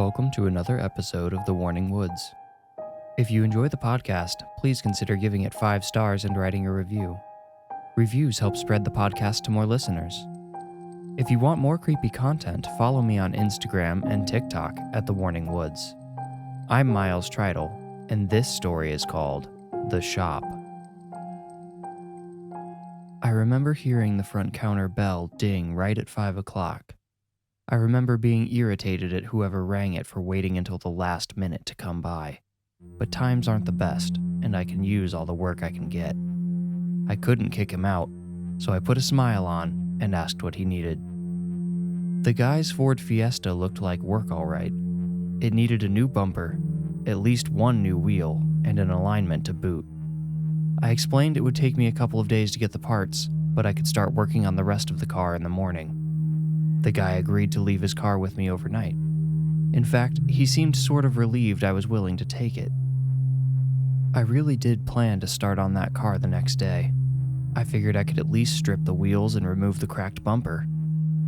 Welcome to another episode of The Warning Woods. If you enjoy the podcast, please consider giving it 5 stars and writing a review. Reviews help spread the podcast to more listeners. If you want more creepy content, follow me on Instagram and TikTok at The Warning Woods. I'm Miles Tritle, and this story is called The Shop. I remember hearing the front counter bell ding right at 5 o'clock. I remember being irritated at whoever rang it for waiting until the last minute to come by. But times aren't the best, and I can use all the work I can get. I couldn't kick him out, so I put a smile on and asked what he needed. The guy's Ford Fiesta looked like work all right. It needed a new bumper, at least one new wheel, and an alignment to boot. I explained it would take me a couple of days to get the parts, but I could start working on the rest of the car in the morning. The guy agreed to leave his car with me overnight. In fact, he seemed sort of relieved I was willing to take it. I really did plan to start on that car the next day. I figured I could at least strip the wheels and remove the cracked bumper.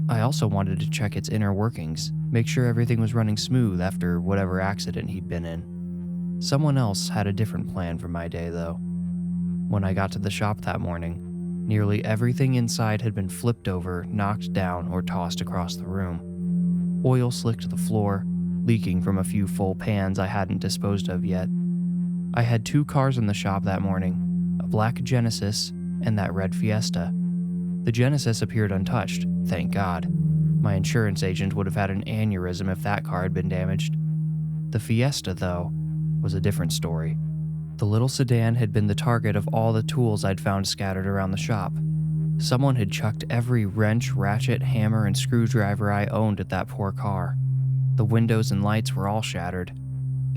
I also wanted to check its inner workings, make sure everything was running smooth after whatever accident he'd been in. Someone else had a different plan for my day, though. When I got to the shop that morning, nearly everything inside had been flipped over, knocked down, or tossed across the room. Oil slicked the floor, leaking from a few full pans I hadn't disposed of yet. I had 2 cars in the shop that morning, a black Genesis and that red Fiesta. The Genesis appeared untouched, thank God. My insurance agent would have had an aneurysm if that car had been damaged. The Fiesta, though, was a different story. The little sedan had been the target of all the tools I'd found scattered around the shop. Someone had chucked every wrench, ratchet, hammer, and screwdriver I owned at that poor car. The windows and lights were all shattered,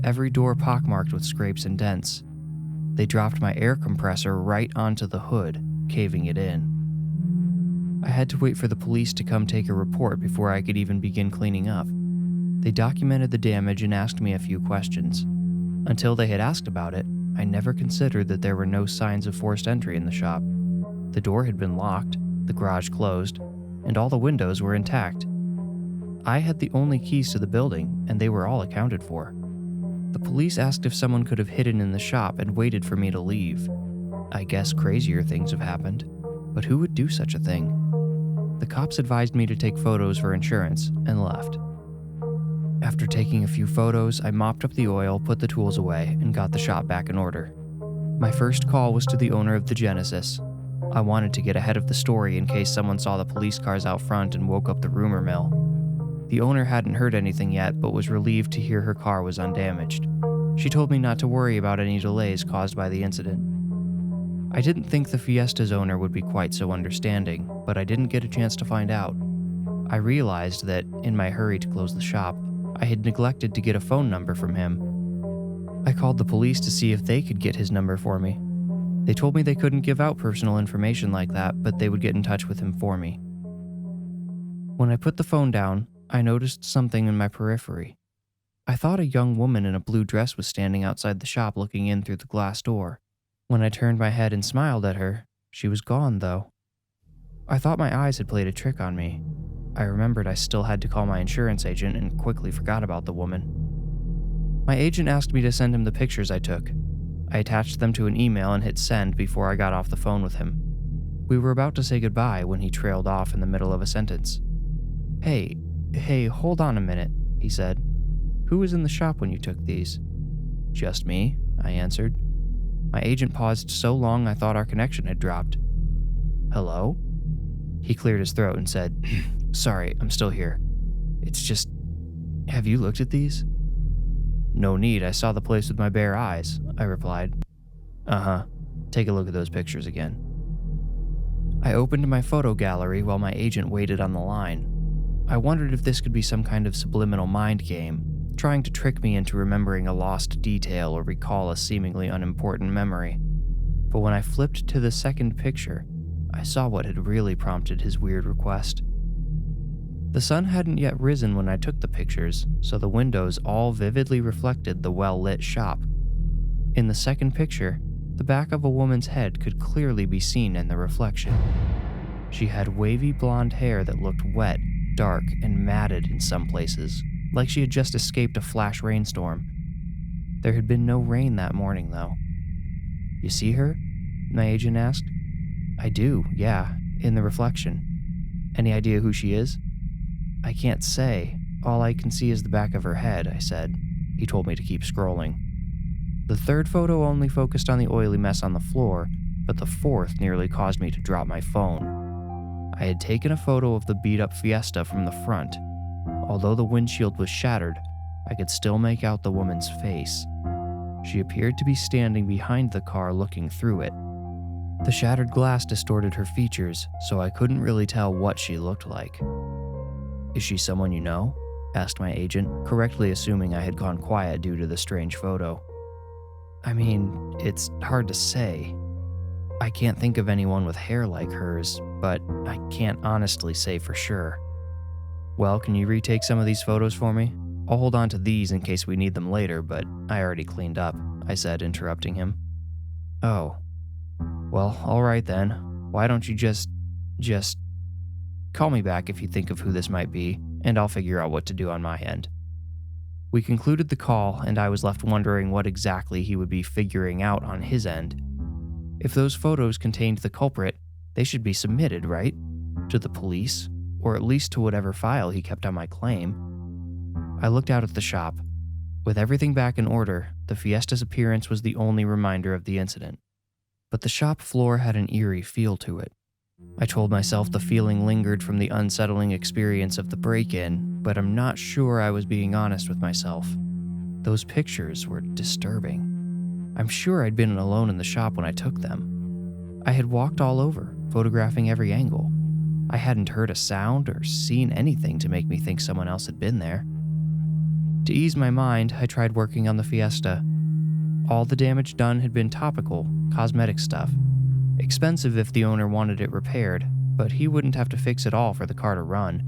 every door pockmarked with scrapes and dents. They dropped my air compressor right onto the hood, caving it in. I had to wait for the police to come take a report before I could even begin cleaning up. They documented the damage and asked me a few questions. Until they had asked about it, I never considered that there were no signs of forced entry in the shop. The door had been locked, the garage closed, and all the windows were intact. I had the only keys to the building, and they were all accounted for. The police asked if someone could have hidden in the shop and waited for me to leave. I guess crazier things have happened, but who would do such a thing? The cops advised me to take photos for insurance and left. After taking a few photos, I mopped up the oil, put the tools away, and got the shop back in order. My first call was to the owner of the Genesis. I wanted to get ahead of the story in case someone saw the police cars out front and woke up the rumor mill. The owner hadn't heard anything yet, but was relieved to hear her car was undamaged. She told me not to worry about any delays caused by the incident. I didn't think the Fiesta's owner would be quite so understanding, but I didn't get a chance to find out. I realized that, in my hurry to close the shop, I had neglected to get a phone number from him. I called the police to see if they could get his number for me. They told me they couldn't give out personal information like that, but they would get in touch with him for me. When I put the phone down, I noticed something in my periphery. I thought a young woman in a blue dress was standing outside the shop looking in through the glass door. When I turned my head and smiled at her, she was gone, though. I thought my eyes had played a trick on me. I remembered I still had to call my insurance agent and quickly forgot about the woman. My agent asked me to send him the pictures I took. I attached them to an email and hit send before I got off the phone with him. We were about to say goodbye when he trailed off in the middle of a sentence. Hey, hold on a minute, he said. Who was in the shop when you took these? Just me, I answered. My agent paused so long I thought our connection had dropped. Hello? He cleared his throat and said, Sorry, I'm still here. It's just, have you looked at these? No need, I saw the place with my bare eyes, I replied. Uh-huh, take a look at those pictures again. I opened my photo gallery while my agent waited on the line. I wondered if this could be some kind of subliminal mind game, trying to trick me into remembering a lost detail or recall a seemingly unimportant memory. But when I flipped to the second picture, I saw what had really prompted his weird request. The sun hadn't yet risen when I took the pictures, so the windows all vividly reflected the well-lit shop. In the second picture, the back of a woman's head could clearly be seen in the reflection. She had wavy blonde hair that looked wet, dark, and matted in some places, like she had just escaped a flash rainstorm. There had been no rain that morning, though. "You see her?" my agent asked. "I do, yeah, in the reflection." "Any idea who she is?" "I can't say. All I can see is the back of her head," I said. He told me to keep scrolling. The third photo only focused on the oily mess on the floor, but the fourth nearly caused me to drop my phone. I had taken a photo of the beat-up Fiesta from the front. Although the windshield was shattered, I could still make out the woman's face. She appeared to be standing behind the car looking through it. The shattered glass distorted her features, so I couldn't really tell what she looked like. "Is she someone you know?" asked my agent, correctly assuming I had gone quiet due to the strange photo. "I mean, it's hard to say. I can't think of anyone with hair like hers, but I can't honestly say for sure." "Well, can you retake some of these photos for me? I'll hold on to these in case we need them later, but I already cleaned up," I said, interrupting him. "Oh. Well, alright then. Why don't you just call me back if you think of who this might be, and I'll figure out what to do on my end." We concluded the call, and I was left wondering what exactly he would be figuring out on his end. If those photos contained the culprit, they should be submitted, right? To the police, or at least to whatever file he kept on my claim. I looked out at the shop. With everything back in order, the Fiesta's appearance was the only reminder of the incident. But the shop floor had an eerie feel to it. I told myself the feeling lingered from the unsettling experience of the break-in, but I'm not sure I was being honest with myself. Those pictures were disturbing. I'm sure I'd been alone in the shop when I took them. I had walked all over, photographing every angle. I hadn't heard a sound or seen anything to make me think someone else had been there. To ease my mind, I tried working on the Fiesta. All the damage done had been topical, cosmetic stuff. Expensive if the owner wanted it repaired, but he wouldn't have to fix it all for the car to run.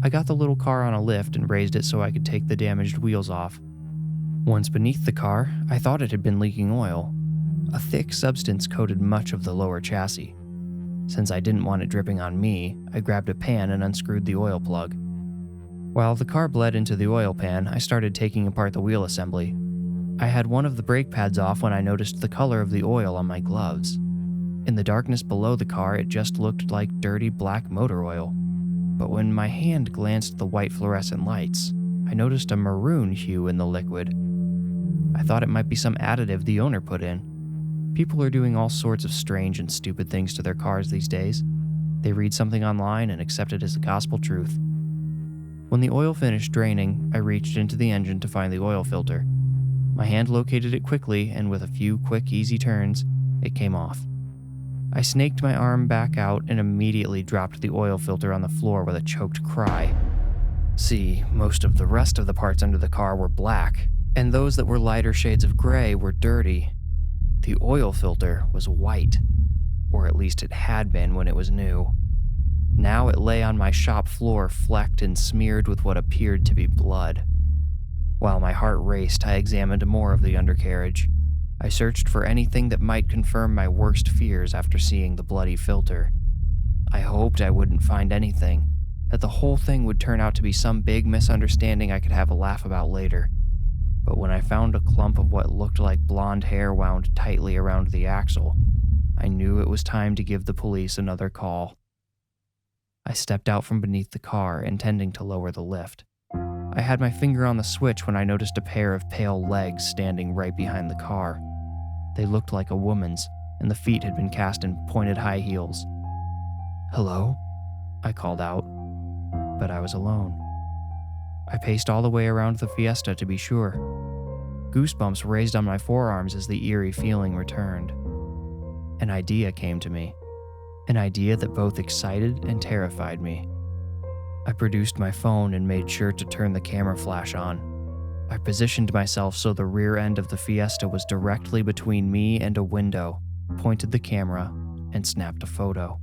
I got the little car on a lift and raised it so I could take the damaged wheels off. Once beneath the car, I thought it had been leaking oil. A thick substance coated much of the lower chassis. Since I didn't want it dripping on me, I grabbed a pan and unscrewed the oil plug. While the car bled into the oil pan, I started taking apart the wheel assembly. I had one of the brake pads off when I noticed the color of the oil on my gloves. In the darkness below the car, it just looked like dirty black motor oil. But when my hand glanced at the white fluorescent lights, I noticed a maroon hue in the liquid. I thought it might be some additive the owner put in. People are doing all sorts of strange and stupid things to their cars these days. They read something online and accept it as the gospel truth. When the oil finished draining, I reached into the engine to find the oil filter. My hand located it quickly, and with a few quick, easy turns, it came off. I snaked my arm back out and immediately dropped the oil filter on the floor with a choked cry. See, most of the rest of the parts under the car were black, and those that were lighter shades of gray were dirty. The oil filter was white, or at least it had been when it was new. Now it lay on my shop floor, flecked and smeared with what appeared to be blood. While my heart raced, I examined more of the undercarriage. I searched for anything that might confirm my worst fears after seeing the bloody filter. I hoped I wouldn't find anything, that the whole thing would turn out to be some big misunderstanding I could have a laugh about later. But when I found a clump of what looked like blonde hair wound tightly around the axle, I knew it was time to give the police another call. I stepped out from beneath the car, intending to lower the lift. I had my finger on the switch when I noticed a pair of pale legs standing right behind the car. They looked like a woman's, and the feet had been cast in pointed high heels. "Hello?" I called out, but I was alone. I paced all the way around the Fiesta to be sure. Goosebumps raised on my forearms as the eerie feeling returned. An idea came to me. An idea that both excited and terrified me. I produced my phone and made sure to turn the camera flash on. I positioned myself so the rear end of the Fiesta was directly between me and a window, pointed the camera, and snapped a photo.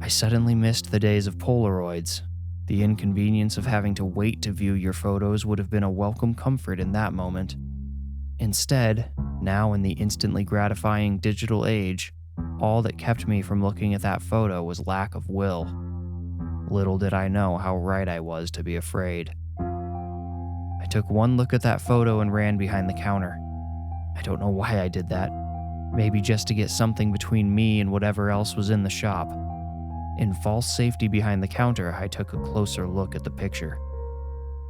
I suddenly missed the days of Polaroids. The inconvenience of having to wait to view your photos would have been a welcome comfort in that moment. Instead, now in the instantly gratifying digital age, all that kept me from looking at that photo was lack of will. Little did I know how right I was to be afraid. took one look at that photo and ran behind the counter. I don't know why I did that. Maybe just to get something between me and whatever else was in the shop. In false safety behind the counter, I took a closer look at the picture.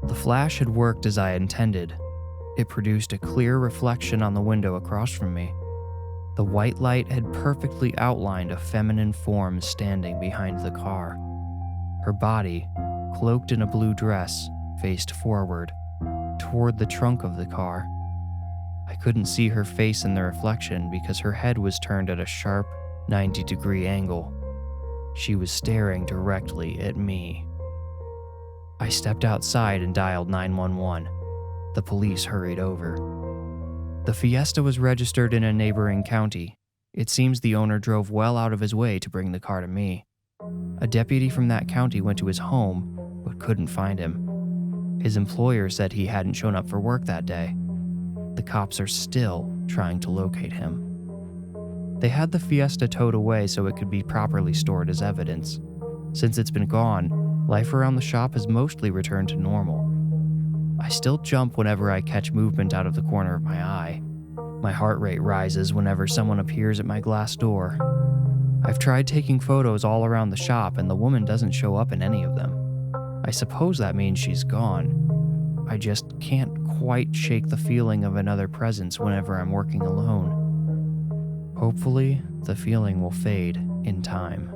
The flash had worked as I intended. It produced a clear reflection on the window across from me. The white light had perfectly outlined a feminine form standing behind the car. Her body, cloaked in a blue dress, faced forward, toward the trunk of the car. I couldn't see her face in the reflection because her head was turned at a sharp 90-degree angle. She was staring directly at me. I stepped outside and dialed 911. The police hurried over. The Fiesta was registered in a neighboring county. It seems the owner drove well out of his way to bring the car to me. A deputy from that county went to his home, but couldn't find him. His employer said he hadn't shown up for work that day. The cops are still trying to locate him. They had the Fiesta towed away so it could be properly stored as evidence. Since it's been gone, life around the shop has mostly returned to normal. I still jump whenever I catch movement out of the corner of my eye. My heart rate rises whenever someone appears at my glass door. I've tried taking photos all around the shop and the woman doesn't show up in any of them. I suppose that means she's gone. I just can't quite shake the feeling of another presence whenever I'm working alone. Hopefully, the feeling will fade in time.